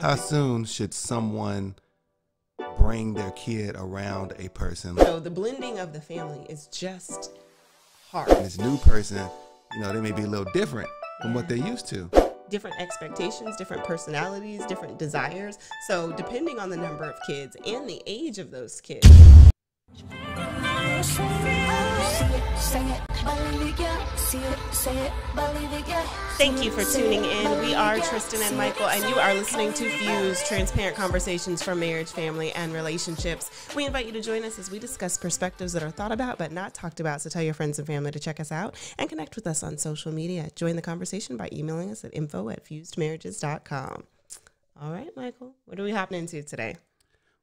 How soon should someone bring their kid around a person? So the blending of the family is just hard. And this new person, they may be a little different from what they're used to. Different expectations, different personalities, different desires. So depending on the number of kids and the age of those kids. Thank you for tuning in. We are Tristan and Michael, and you are listening to Fuse, transparent conversations from marriage, family, and relationships. We invite you to join us as we discuss perspectives that are thought about but not talked about. So tell your friends and family to check us out and connect with us on social media. Join the conversation by emailing us at info@fusedmarriages.com. All right, Michael, what are we hopping into today?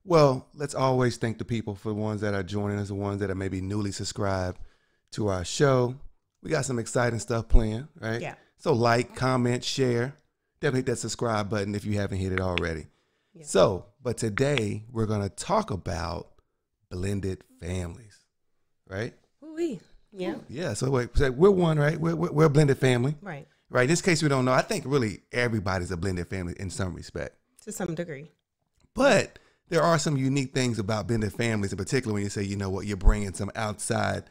Well, let's always thank the people for the ones that are joining us, the ones that are maybe newly subscribed to our show. We got some exciting stuff playing, right? Yeah. So like, comment, share. Definitely hit that subscribe button if you haven't hit it already. Yeah. So, but today we're going to talk about blended families, right? Ooh-wee. Yeah. Yeah. So we're one, right? We're a blended family. Right. Right. In this case, we don't know. I think really everybody's a blended family in some respect. To some degree. But there are some unique things about blended families, in particular when you say, you're bringing some outside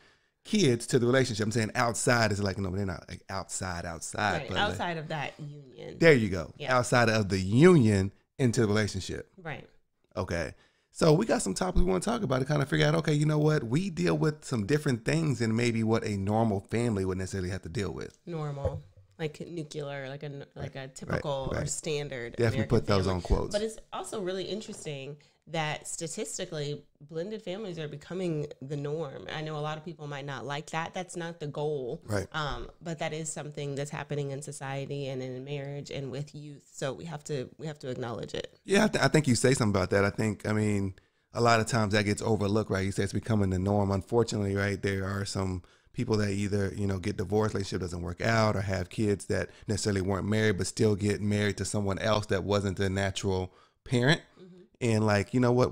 kids to the relationship. I'm saying outside is like, no, they're not like outside. Right. But outside of that union. There you go. Yeah. Outside of the union into the relationship. Right. Okay. So we got some topics we want to talk about to kind of figure out, okay, you know what? We deal with some different things than maybe what a normal family would necessarily have to deal with. Normal. Like nuclear, like a typical or standard Definitely American put those family. on quotes. But it's also really interesting that statistically, blended families are becoming the norm. I know a lot of people might not like that. That's not the goal. Right. But that is something that's happening in society and in marriage and with youth. So we have to acknowledge it. Yeah, I think you say something about that. I mean, a lot of times that gets overlooked, right? You say it's becoming the norm. Unfortunately, right, there are some people that either, get divorced, relationship doesn't work out, or have kids that necessarily weren't married but still get married to someone else that wasn't the natural parent. Mm-hmm. And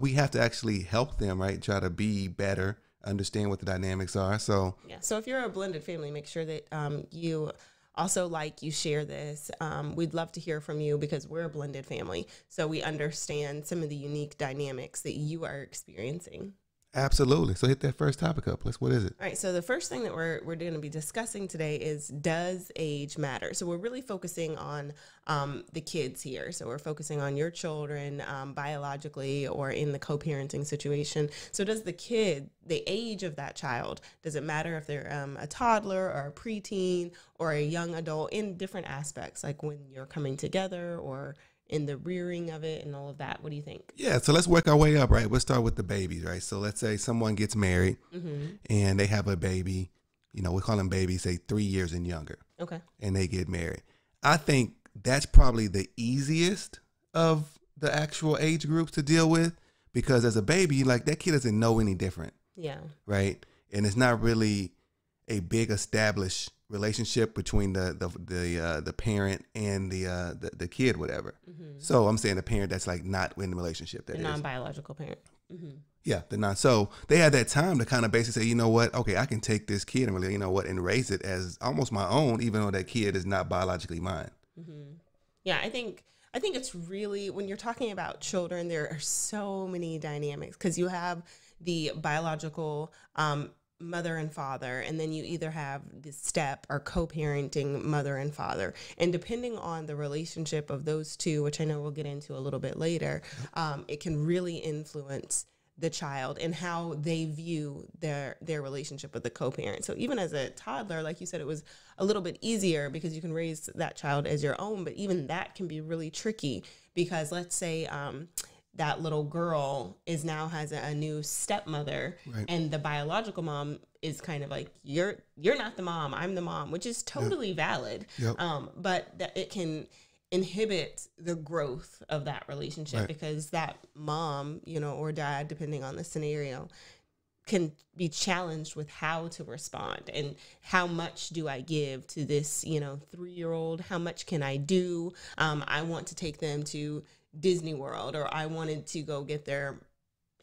we have to actually help them, right? Try to be better, understand what the dynamics are. So if you're a blended family, make sure that you also you share this. We'd love to hear from you because we're a blended family. So we understand some of the unique dynamics that you are experiencing. Absolutely. So hit that first topic up. What is it? All right. So the first thing that we're going to be discussing today is, does age matter? So we're really focusing on the kids here. So we're focusing on your children biologically or in the co-parenting situation. So does the age of that child, does it matter if they're a toddler or a preteen or a young adult in different aspects, like when you're coming together or in the rearing of it and all of that? What do you think? Yeah, so let's work our way up, right? We'll start with the babies, right? So let's say someone gets married and they have a baby, we call them babies, say 3 years and younger. Okay. And they get married. I think that's probably the easiest of the actual age groups to deal with, because as a baby, that kid doesn't know any different. Yeah. Right? And it's not really a big established relationship between the parent and the kid, whatever. Mm-hmm. So I'm saying the parent that's not in the relationship. The non-biological parent. Mm-hmm. Yeah, so they had that time to kind of basically say, you know what, okay, I can take this kid and really, and raise it as almost my own, even though that kid is not biologically mine. Mm-hmm. Yeah, I think it's really, when you're talking about children, there are so many dynamics, because you have the biological mother and father, and then you either have the step or co-parenting mother and father, and depending on the relationship of those two, which I know we'll get into a little bit later, it can really influence the child and how they view their relationship with the co-parent. So even as a toddler, like you said, it was a little bit easier because you can raise that child as your own, but even that can be really tricky, because let's say that little girl has a new stepmother, right, and the biological mom is kind of like, you're not the mom, I'm the mom, which is totally valid. Yep. But that it can inhibit the growth of that relationship, right, because that mom, or dad, depending on the scenario, can be challenged with how to respond and how much do I give to this, 3-year-old, how much can I do? I want to take them to Disney World, or I wanted to go get their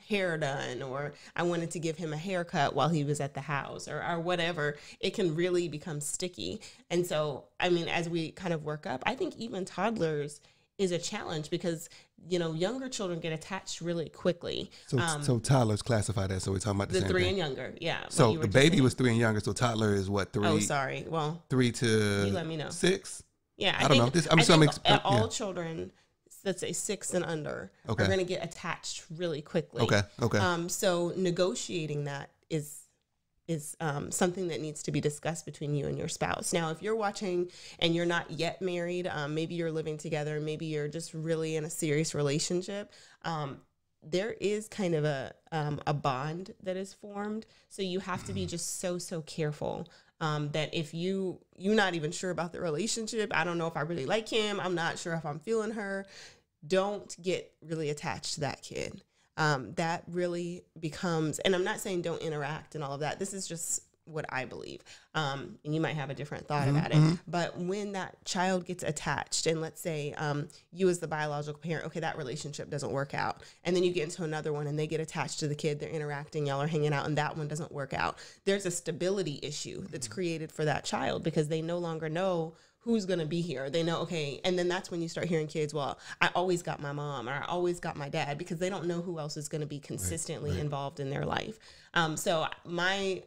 hair done, or I wanted to give him a haircut while he was at the house, or whatever. It can really become sticky. And so, as we kind of work up, I think even toddlers, is a challenge because, you know, younger children get attached really quickly. So toddlers classify that. So we're talking about the same 3 thing. and younger. Yeah. So the baby was 3 and younger. So toddler is what, 3? Oh, sorry. Well, 3 to you let me know. 6. Yeah. I don't know. I think all children, let's say 6 and under, are going to get attached really quickly. Okay. So negotiating that is something that needs to be discussed between you and your spouse. Now, if you're watching and you're not yet married, maybe you're living together, maybe you're just really in a serious relationship, there is kind of a bond that is formed. So you have to be just so careful that if you're not even sure about the relationship, I don't know if I really like him, I'm not sure if I'm feeling her, don't get really attached to that kid. That really becomes, and I'm not saying don't interact and all of that. This is just what I believe. And you might have a different thought about it. But when that child gets attached, and let's say you as the biological parent, okay, that relationship doesn't work out. And then you get into another one and they get attached to the kid, they're interacting, y'all are hanging out, and that one doesn't work out. There's a stability issue that's created for that child because they no longer know who's going to be here. They know, okay. And then that's when you start hearing kids, well, I always got my mom or I always got my dad, because they don't know who else is going to be consistently involved in their life. So my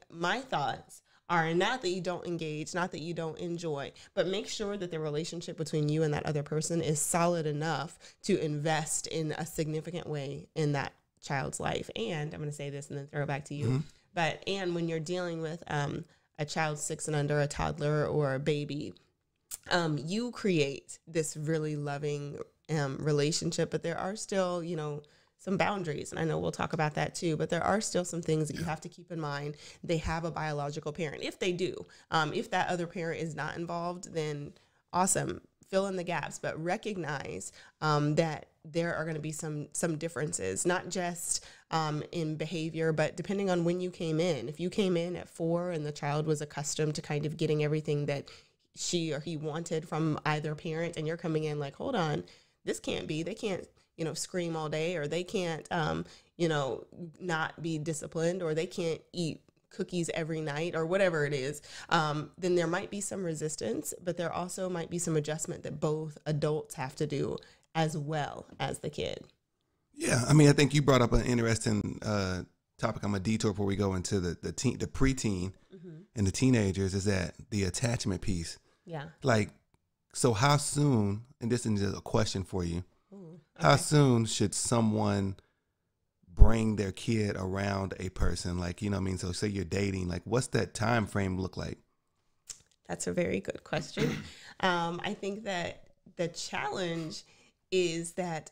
thoughts are not that you don't engage, not that you don't enjoy, but make sure that the relationship between you and that other person is solid enough to invest in a significant way in that child's life. And I'm going to say this and then throw it back to you. And when you're dealing with a child 6 and under, a toddler or a baby, you create this really loving relationship, but there are still, you know, some boundaries. And I know we'll talk about that too, but there are still some things that you have to keep in mind. They have a biological parent. If they do, if that other parent is not involved, then awesome, fill in the gaps, but recognize that there are going to be some differences, not just in behavior, but depending on when you came in. If you came in at 4 and the child was accustomed to kind of getting everything that she or he wanted from either parent, and you're coming in like, hold on, this can't be, they can't, you know, scream all day, or they can't, you know, not be disciplined, or they can't eat cookies every night, or whatever it is, then there might be some resistance, but there also might be some adjustment that both adults have to do as well as the kid. Yeah. I mean, I think you brought up an interesting topic. I'm a detour before we go into the preteen and the teenagers, is that the attachment piece. Yeah. Like, so how soon, and this is a question for you, Ooh, okay. how soon should someone bring their kid around a person? Like, you know what I mean? So say you're dating, like what's that time frame look like? That's a very good question. I think that the challenge is that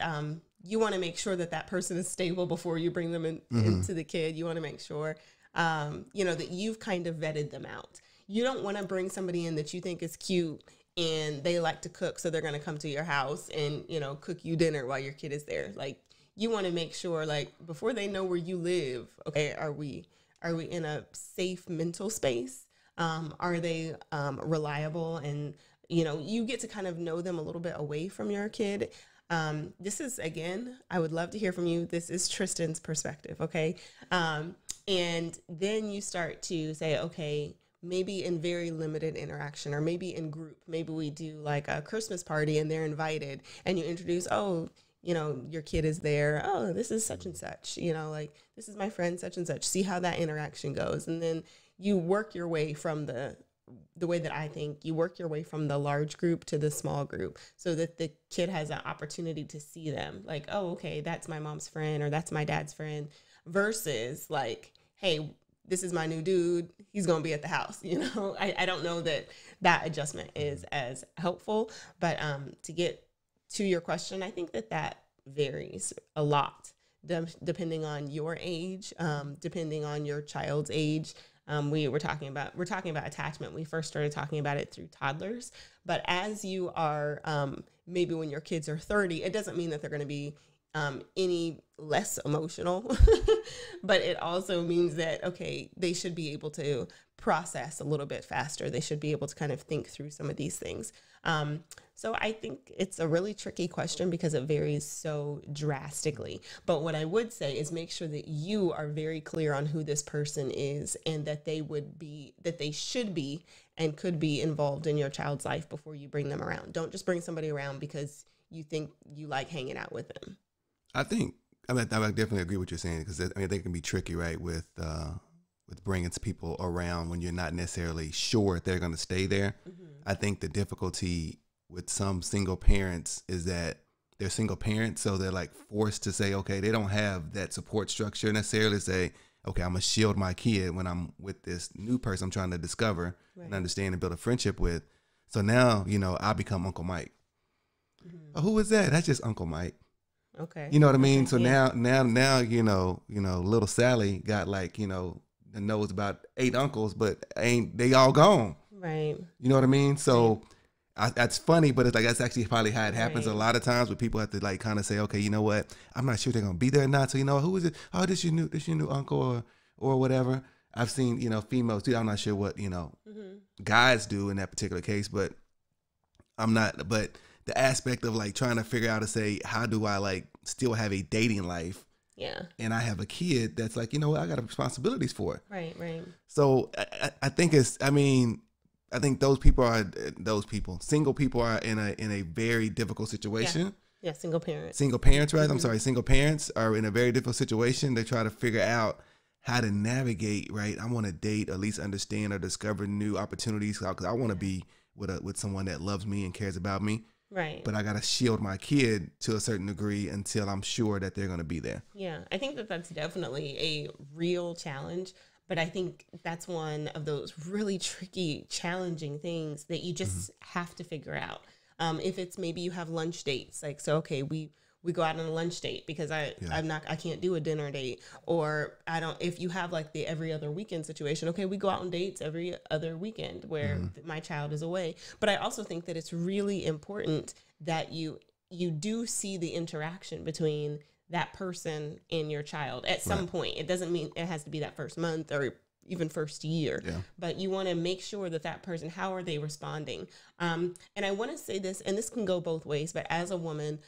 you want to make sure that that person is stable before you bring them into the kid. You want to make sure, you know, that you've kind of vetted them out. You don't want to bring somebody in that you think is cute and they like to cook, so they're going to come to your house and, you know, cook you dinner while your kid is there. Like, you want to make sure, like, before they know where you live, okay, are we in a safe mental space? Are they reliable? And, you know, you get to kind of know them a little bit away from your kid. This is, again, I would love to hear from you. This is Tristan's perspective, okay? And then you start to say, okay, maybe in very limited interaction, or maybe in group. Maybe we do like a Christmas party and they're invited, and you introduce, oh, you know, your kid is there. Oh, this is such and such, you know, like, this is my friend such and such. See how that interaction goes. And then you work your way from the way that I think you work your way from the large group to the small group, so that the kid has an opportunity to see them. Like, oh, okay, that's my mom's friend, or that's my dad's friend, versus like, hey, this is my new dude, he's going to be at the house. You know, I don't know that adjustment is as helpful, but to get to your question, I think that varies a lot depending on your age, depending on your child's age. We're talking about attachment. We first started talking about it through toddlers, but as you are, maybe when your kids are 30, it doesn't mean that they're going to be any less emotional, but it also means that, okay, they should be able to process a little bit faster. They should be able to kind of think through some of these things. So I think it's a really tricky question because it varies so drastically. But what I would say is make sure that you are very clear on who this person is and that they should be and could be involved in your child's life before you bring them around. Don't just bring somebody around because you think you like hanging out with them. I definitely agree with what you're saying, because they can be tricky, right, with bringing people around when you're not necessarily sure if they're going to stay there. Mm-hmm. I think the difficulty with some single parents is that they're single parents, so they're like forced to say, okay, they don't have that support structure necessarily, say, okay, I'm gonna shield my kid when I'm with this new person I'm trying to discover and understand and build a friendship with. So now, I become Uncle Mike. Mm-hmm. Oh, who is that? That's just Uncle Mike. Okay. You know what I mean? So now, little Sally got knows about 8 uncles, but they all gone. Right. You know what I mean? So that's funny, but it's like, that's actually probably how it happens a lot of times, where people have to kind of say, okay, you know what? I'm not sure they're going to be there or not. So, who is it? Oh, this your new uncle or whatever. I've seen, females too. I'm not sure what, guys do in that particular case, but but the aspect of trying to figure out to say, how do I still have a dating life? Yeah. And I have a kid that's I got responsibilities for. Right. So I think I think single people are in a very difficult situation. Yeah, single parents. Single parents, right? Mm-hmm. I'm sorry. Single parents are in a very difficult situation. They try to figure out how to navigate, right? I want to date, at least understand or discover new opportunities, because I want to be with someone that loves me and cares about me. Right. But I got to shield my kid to a certain degree until I'm sure that they're going to be there. Yeah, I think that's definitely a real challenge. But I think that's one of those really tricky, challenging things that you just have to figure out. If it's maybe you have lunch dates, okay, we go out on a lunch date because I can't do a dinner date, or if you have the every other weekend situation, okay, we go out on dates every other weekend where my child is away. But I also think that it's really important that you do see the interaction between that person and your child at some point. It doesn't mean it has to be that first month or even first year, but you want to make sure that person, how are they responding? And I want to say this, and this can go both ways, but as a woman,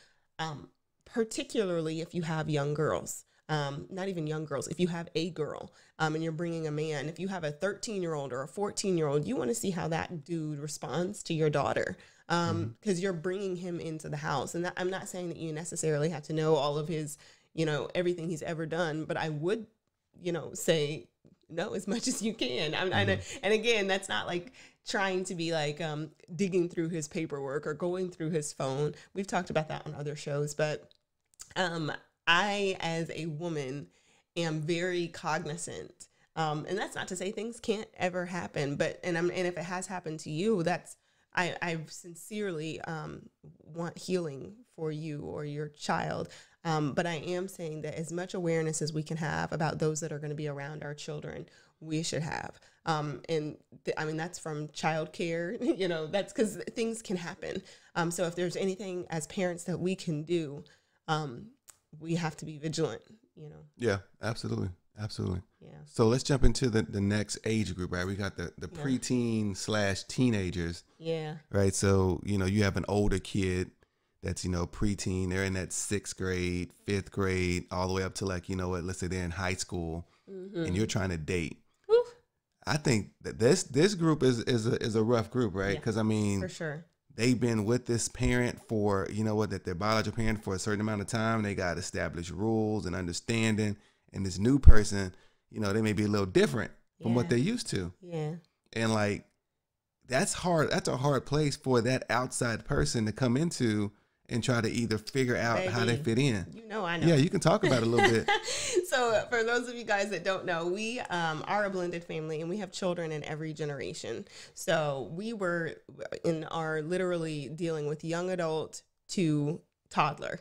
particularly if you have young girls, not even young girls, if you have a girl and you're bringing a man, if you have a 13-year-old or a 14-year-old, you want to see how that dude responds to your daughter, because you're bringing him into the house. And I'm not saying that you necessarily have to know all of his, everything he's ever done, but I would, say know as much as you can. And again, that's not trying to be digging through his paperwork or going through his phone. We've talked about that on other shows, but I, as a woman, am very cognizant. And that's not to say things can't ever happen, but, and if it has happened to you, I sincerely want healing for you or your child. But I am saying that as much awareness as we can have about those that are going to be around our children, we should have. That's from childcare, that's because things can happen. So if there's anything as parents that we can do, we have to be vigilant, Yeah, absolutely. Absolutely. Yeah. So let's jump into the next age group, right? We got the preteen / teenagers. Yeah. Right. So, you have an older kid that's, preteen. They're in that 6th grade, 5th grade, all the way up to let's say they're in high school, and you're trying to date. Oof. I think that this group is a rough group, right? Because for sure. They've been with this parent for, that their biological parent for a certain amount of time. They got established rules and understanding. And this new person, they may be a little different from what they're used to. Yeah. And that's hard. That's a hard place for that outside person to come into and try to either figure out how they fit in. I know. Yeah, you can talk about it a little bit. So for those of you guys that don't know, we are a blended family and we have children in every generation. So we are literally dealing with young adult to toddler.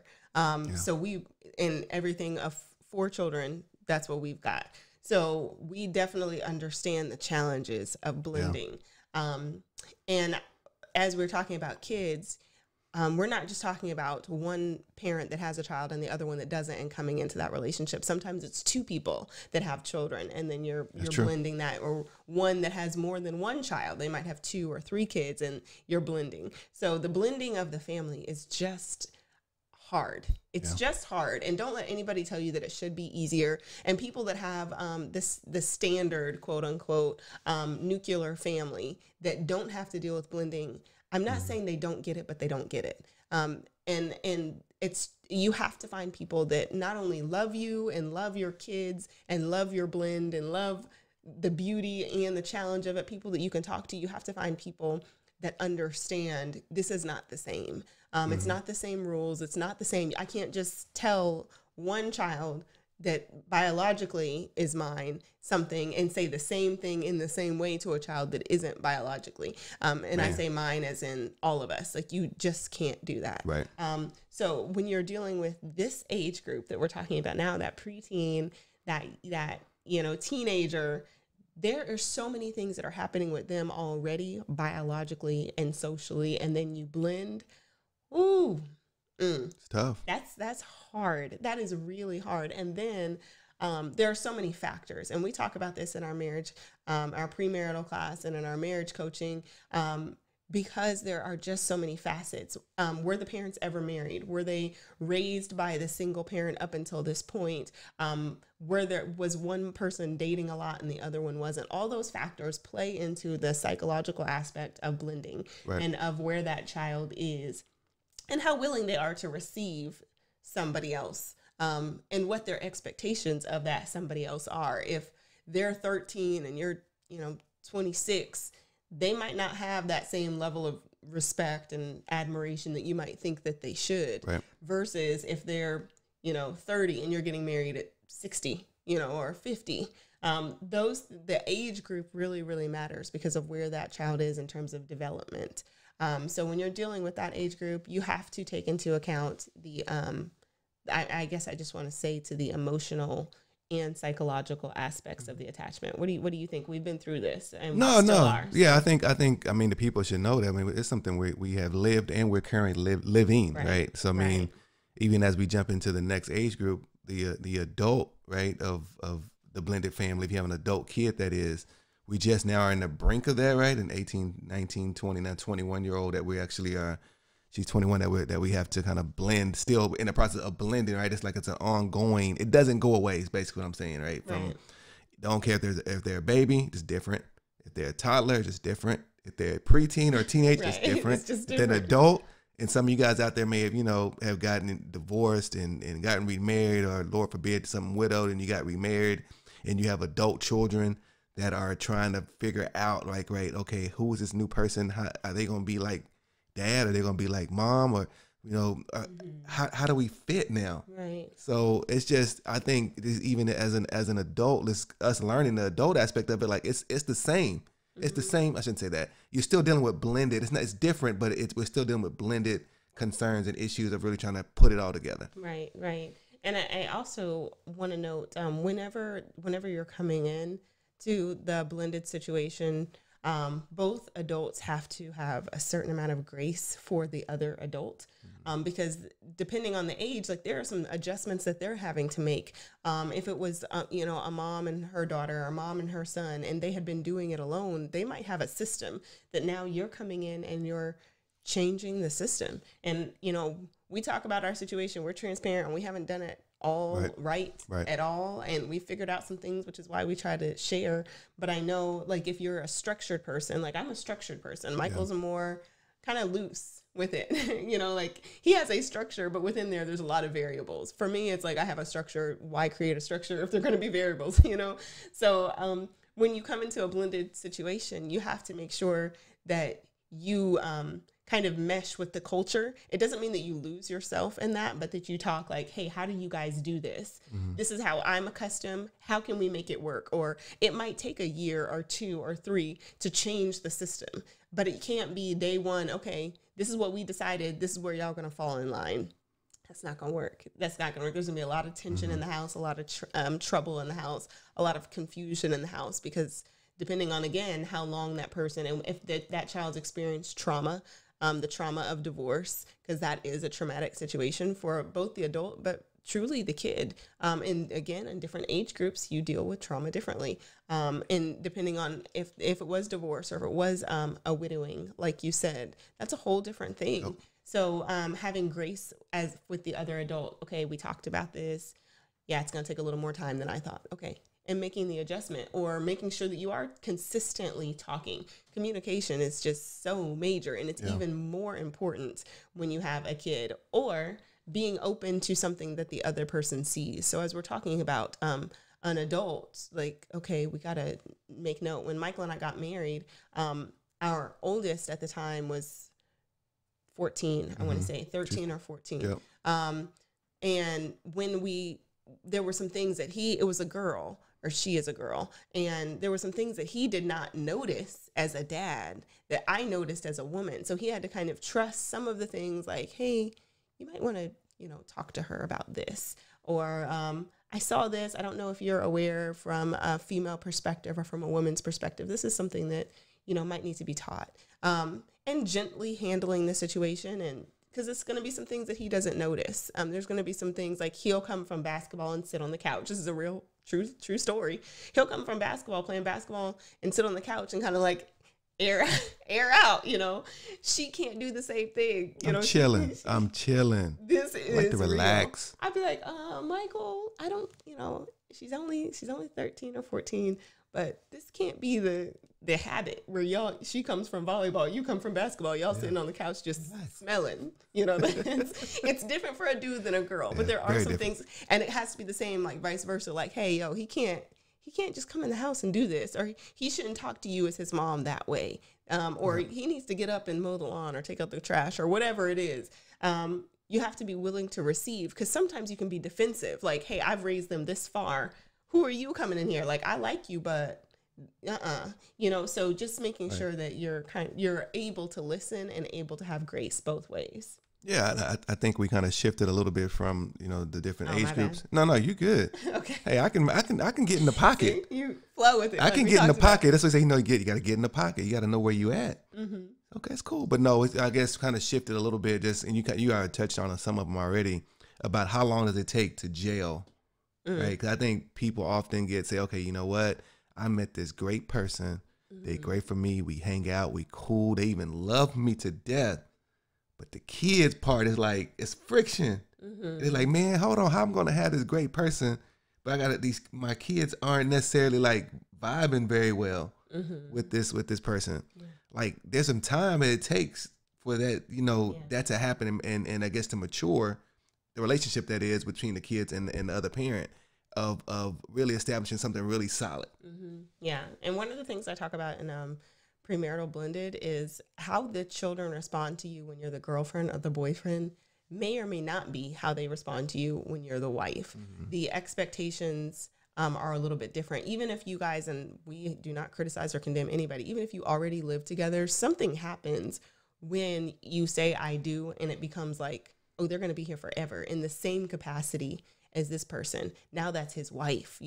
So we, in everything of 4 children, that's what we've got. So we definitely understand the challenges of blending. And as we're talking about kids, we're not just talking about one parent that has a child and the other one that doesn't and coming into that relationship. Sometimes it's two people that have children, and then you're blending that, or one that has more than one child. They might have 2 or 3 kids and you're blending. So the blending of the family is just hard. It's just hard. And don't let anybody tell you that it should be easier. And people that have the standard, quote unquote, nuclear family that don't have to deal with blending, I'm not saying they don't get it, but they don't get it. And it's, you have to find people that not only love you and love your kids and love your blend and love the beauty and the challenge of it, people that you can talk to. You have to find people that understand this is not the same. It's not the same rules. It's not the same. I can't just tell one child that biologically is mine something and say the same thing in the same way to a child that isn't biologically. And I say mine as in all of us. Like, you just can't do that. Right. So when you're dealing with this age group that we're talking about now, that preteen, that teenager, there are so many things that are happening with them already biologically and socially, and then you blend. Ooh, it's tough. That's hard. That is really hard. And then there are so many factors, and we talk about this in our marriage, our premarital class, and in our marriage coaching, because there are just so many facets. Were the parents ever married? Were they raised by the single parent up until this point? Was one person dating a lot and the other one wasn't? All those factors play into the psychological aspect of blending, and of where that child is and how willing they are to receive somebody else, and what their expectations of that somebody else are. If they're 13 and you're 26, they might not have that same level of respect and admiration that you might think that they should, versus if they're 30 and you're getting married at 60 or 50. The age group really, really matters because of where that child is in terms of development. So when you're dealing with that age group, you have to take into account the I guess I just want to say, to the emotional and psychological aspects of the attachment. What do you think? We've been through this, and no. Are, so. Yeah, I think the people should know that. I mean, it's something we have lived and we're currently living, right? So I mean, even as we jump into the next age group, the adult, right, of the blended family, if you have an adult kid, that is, we just now are in the brink of that, right? An 18, 19, 20, now 21-year-old that we actually are. She's 21 that we have to kind of blend, still in the process of blending, right? It's like it's an ongoing, it doesn't go away, is basically what I'm saying, right? Don't care if they're a baby, it's different. If they're a toddler, it's just different. If they're a preteen or a teenager, it's different. It's just different. If they're an adult, and some of you guys out there may have, have gotten divorced and gotten remarried, or Lord forbid, something widowed and you got remarried, and you have adult children that are trying to figure out, like, right, okay, who is this new person? How are they going to be like dad? Are they going to be like mom? Or, how do we fit now? Right. So it's just, I think even as an adult, it's us learning the adult aspect of it. Like it's the same. It's the same. I shouldn't say that. You're still dealing with blended. It's different, but we're still dealing with blended concerns and issues of really trying to put it all together. Right. And I also want to note, whenever you're coming in to the blended situation, both adults have to have a certain amount of grace for the other adult, because depending on the age, like, there are some adjustments that they're having to make. If it was, a mom and her daughter, or a mom and her son, and they had been doing it alone, they might have a system that now you're coming in and you're changing the system. And, we talk about our situation, we're transparent, and we haven't done it all right at all, and we figured out some things, which is why we try to share. But I know, like, if you're a structured person, like I'm a structured person, Michael's a more kind of loose with it. Like, he has a structure, but within there's a lot of variables. For me, it's like, I have a structure. Why create a structure if they're going to be variables? So when you come into a blended situation, you have to make sure that you kind of mesh with the culture. It doesn't mean that you lose yourself in that, but that you talk like, hey, how do you guys do this? This is how I'm accustomed. How can we make it work? Or it might take a year or 2 or 3 to change the system, but it can't be day one. Okay, this is what we decided. This is where y'all going to fall in line. That's not going to work. That's not going to work. There's going to be a lot of tension in the house, a lot of trouble in the house, a lot of confusion in the house, because depending on, again, how long that person, and if that child's experienced trauma, the trauma of divorce, because that is a traumatic situation for both the adult, but truly the kid. And again, in different age groups, you deal with trauma differently. And depending on if it was divorce or if it was a widowing, like you said, that's a whole different thing. Yep. So having grace as with the other adult, okay, we talked about this. Yeah, it's going to take a little more time than I thought. Okay. And making the adjustment, or making sure that you are consistently talking. Communication is just so major, and it's even more important when you have a kid, or being open to something that the other person sees. So as we're talking about an adult, like, okay, we got to make note. When Michael and I got married, our oldest at the time was 14, I want to say 13 or 14. Yep. And when there were some things that it was a girl, or she is a girl, and there were some things that he did not notice as a dad that I noticed as a woman. So he had to kind of trust some of the things, like, hey, you might want to, talk to her about this. Or I saw this. I don't know if you're aware from a female perspective or from a woman's perspective. This is something that, might need to be taught. And gently handling the situation, and because it's going to be some things that he doesn't notice. There's going to be some things like he'll come from basketball and sit on the couch. This is a real true story. He'll come from playing basketball, and sit on the couch and kind of like air out, She can't do the same thing. I'm chilling. I'm chilling. This is like to relax. Real. I'd be like, Michael, I don't, she's only 13 or 14, but this can't be the habit where she comes from volleyball, you come from basketball, y'all sitting on the couch just smelling, it's different for a dude than a girl, but there are some things, and it has to be the same, like vice versa. Like, hey, he can't just come in the house and do this, or he shouldn't talk to you as his mom that way. Or he needs to get up and mow the lawn or take out the trash or whatever it is. You have to be willing to receive, because sometimes you can be defensive. Like, hey, I've raised them this far. Who are you coming in here? Like, I like you, but so just making sure that you're able to listen and able to have grace both ways. Yeah, I think we kind of shifted a little bit from the different age groups. Bad. No, you good. Okay. Hey, I can get in the pocket. You flow with it. I can get in the pocket. That's what they say. You got to get in the pocket. You got to know where you at. Mm-hmm. Okay, it's cool. But no, I guess kind of shifted a little bit. And you already touched on some of them already about how long does it take to jail, right? Because I think people often say, okay, you know what? I met this great person. They're great for me. We hang out. We cool. They even love me to death. But the kids part is like, it's friction. They're like, man, hold on. How I'm going to have this great person, but my kids aren't necessarily like vibing very well with this person. Yeah. Like, there's some time that it takes for that, that to happen, and I guess to mature the relationship that is between the kids and the other parent. Of really establishing something really solid. Yeah. And one of the things I talk about in premarital blended is how the children respond to you when you're the girlfriend or the boyfriend may or may not be how they respond to you when you're the wife. The expectations are a little bit different. Even if you guys, and we do not criticize or condemn anybody, even if you already live together, something happens when you say I do, and it becomes like, oh, they're going to be here forever in the same capacity as this person. Now that's his wife,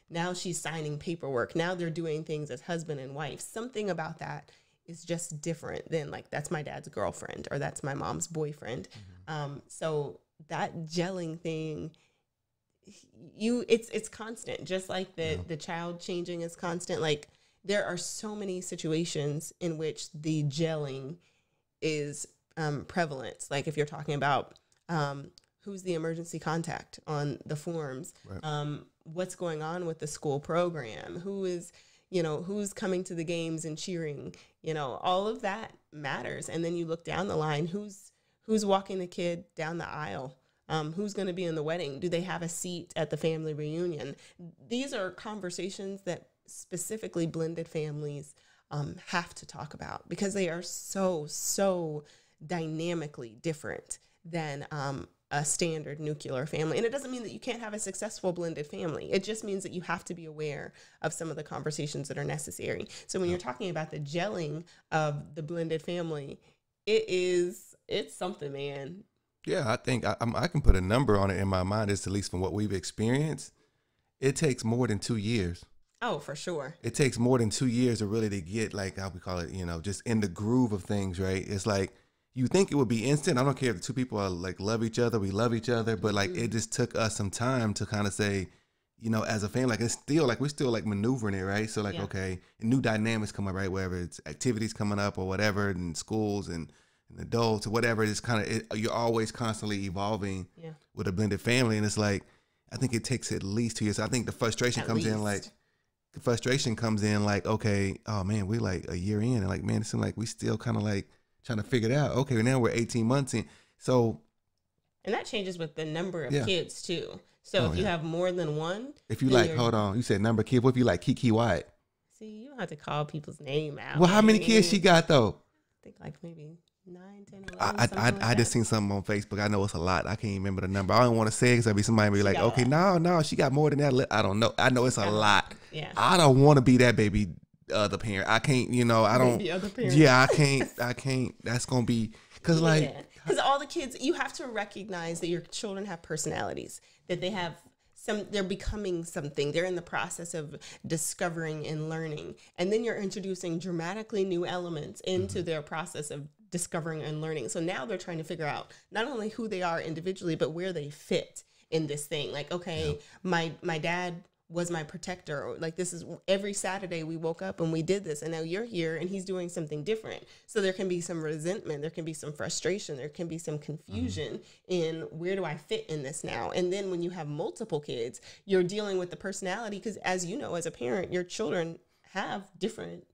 now she's signing paperwork. Now they're doing things as husband and wife. Something about that is just different than like, that's my dad's girlfriend or that's my mom's boyfriend. So that gelling thing, it's constant, just like the child changing is constant. Like, there are so many situations in which the gelling is prevalent. Like, if you're talking about, who's the emergency contact on the forms? Right. What's going on with the school program? Who is, who's coming to the games and cheering? All of that matters. And then you look down the line, who's walking the kid down the aisle? Who's going to be in the wedding? Do they have a seat at the family reunion? These are conversations that specifically blended families have to talk about, because they are so dynamically different than a standard nuclear family. And it doesn't mean that you can't have a successful blended family. It just means that you have to be aware of some of the conversations that are necessary. So when you're talking about the gelling of the blended family, it's something, man. Yeah, I think I can put a number on it in my mind, at least from what we've experienced. It takes more than 2 years. Oh, for sure. It takes more than 2 years to really to get, like, how we call it, just in the groove of things, right? It's like, you think it would be instant. I don't care if the two people are like love each other, we love each other, but like it just took us some time to kind of say, you know, as a family, like it's still like we're still like maneuvering it, right? So like, okay, new dynamics come up, right? Whether it's activities coming up or whatever, in schools and adults or whatever, it's kind of you're always constantly evolving with a blended family, and it's like I think it takes at least 2 years. I think the frustration comes in like, okay, oh man, we're like a year in, and like man, it seems like we still kind of like trying to figure it out. Okay, now we're 18 months in. So, and that changes with the number of kids too. So if you have more than one, if you like, hold on, you said number of kids. What if you like Kiki White? See, you don't have to call people's name out. Well, how many kids she got though? I think like maybe 9, 10, 11. I just seen something on Facebook. I know it's a lot. I can't even remember the number. I don't want to say it because I'd be somebody be like, okay, no, she got more than that. I don't know. I know it's a lot. Yeah. I don't want to be that baby other parent. I can't, you know, I don't. Other parent. Yeah, I can't. That's gonna be because because all the kids, you have to recognize that your children have personalities, that they have they're becoming something. They're in the process of discovering and learning, and then you're introducing dramatically new elements into their process of discovering and learning. So now they're trying to figure out not only who they are individually, but where they fit in this thing. Like, okay, my dad was my protector, or like this is every Saturday we woke up and we did this, and now you're here and he's doing something different. So there can be some resentment, there can be some frustration, there can be some confusion in where do I fit in this now. And then when you have multiple kids, you're dealing with the personality, because as you know, as a parent, your children have different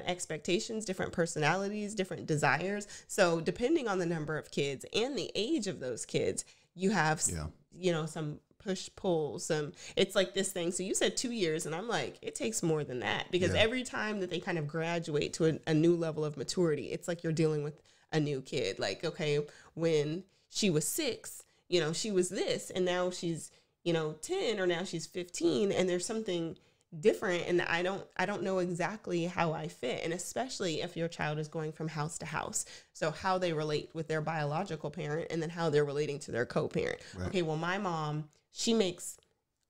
expectations, different personalities, different desires. So depending on the number of kids and the age of those kids, you have you know, some push pull, it's like this thing. So you said 2 years, and I'm like, it takes more than that, because every time that they kind of graduate to a new level of maturity, it's like you're dealing with a new kid. Like, okay, when she was 6, you know, she was this, and now she's, you know, 10, or now she's 15, and there's something different, and I don't know exactly how I fit. And especially if your child is going from house to house, so how they relate with their biological parent, and then how they're relating to their co-parent. Okay, well, my mom, she makes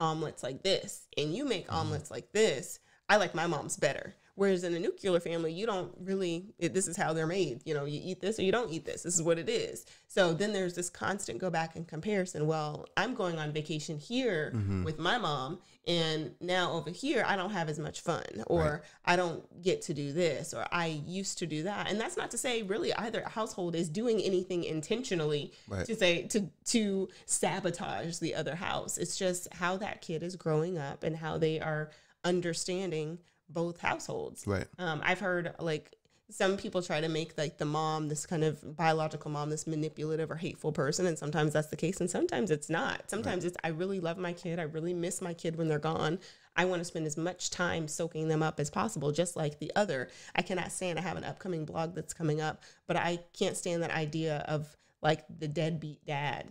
omelets like this, and you make omelets like this. I like my mom's better. Whereas in a nuclear family, you don't really, this is how they're made. You know, you eat this or you don't eat this. This is what it is. So then there's this constant go back and comparison. Well, I'm going on vacation here with my mom, and now over here, I don't have as much fun, or I don't get to do this, or I used to do that. And that's not to say really either household is doing anything intentionally to say, to sabotage the other house. It's just how that kid is growing up and how they are understanding both households. I've heard like some people try to make like the mom, this kind of biological mom, this manipulative or hateful person. And sometimes that's the case. And sometimes it's not. Sometimes it's, I really love my kid. I really miss my kid when they're gone. I want to spend as much time soaking them up as possible, just like the other. I cannot stand, I have an upcoming blog that's coming up, but I can't stand that idea of like the deadbeat dad.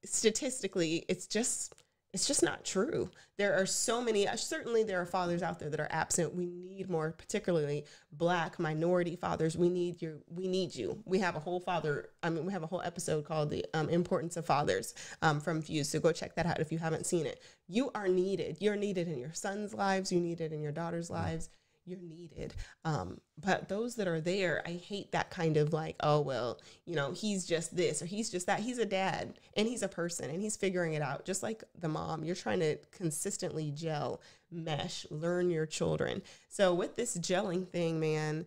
Statistically, it's just not true. There are so many, certainly there are fathers out there that are absent. We need more, particularly Black minority fathers. We need you. We have a whole we have a whole episode called The Importance of Fathers from Fuse. So go check that out if you haven't seen it. You are needed. You're needed in your son's lives. You need it in your daughter's lives. You're needed. But those that are there, I hate that kind of like, oh, well, you know, he's just this or he's just that. He's a dad and he's a person and he's figuring it out. Just like the mom, you're trying to consistently gel, mesh, learn your children. So with this gelling thing, man,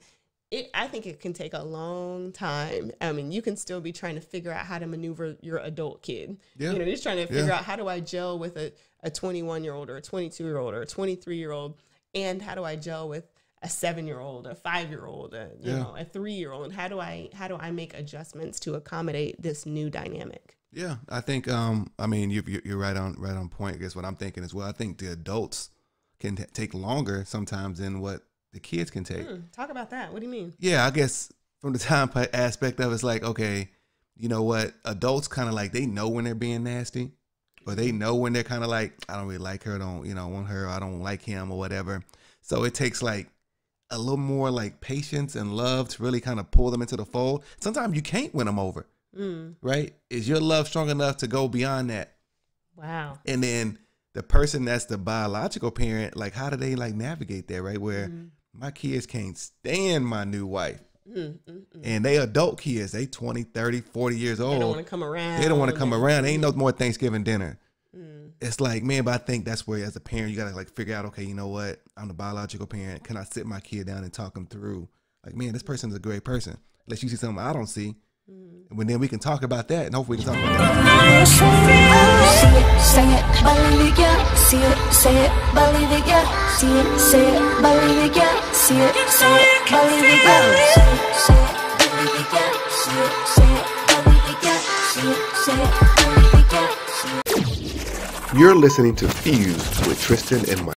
I think it can take a long time. I mean, you can still be trying to figure out how to maneuver your adult kid. You know, just trying to figure out, how do I gel with a 21-year-old or a 22-year-old or a 23-year-old? And how do I gel with a 7-year-old, a 5-year-old, you know, a 3-year-old? And how do I make adjustments to accommodate this new dynamic? Yeah, I think, I mean, you're right on point. I guess what I'm thinking as well. I think the adults can take longer sometimes than what the kids can take. Talk about that. What do you mean? Yeah, I guess from the time aspect of it's like, okay, you know what? Adults kind of like, they know when they're being nasty. Or they know when they're kind of like, I don't really like her, don't, you know, want her, I don't like him or whatever. So it takes like a little more like patience and love to really kind of pull them into the fold. Sometimes you can't win them over, right? Is your love strong enough to go beyond that? Wow. And then the person that's the biological parent, like how do they like navigate that, right? Where my kids can't stand my new wife. And they adult kids, they 20, 30, 40 years old. They don't want to come around. They don't want to come around. Ain't no more Thanksgiving dinner. It's like, man, but I think that's where as a parent, you got to like figure out, okay, you know what? I'm the biological parent. Can I sit my kid down and talk them through? Like, man, this person's a great person. Unless you see something I don't see. And then we can talk about that, and hopefully we can talk about that. Say it, believe it, yeah. See it, say it, believe it, yeah. See it, say it, believe it, yeah. See it, say it, believe it, yeah. See it, say it, believe it, yeah. See it, say it, believe it, yeah. See it, say it, believe it, yeah. You're listening to Fused with Tristan and Mike.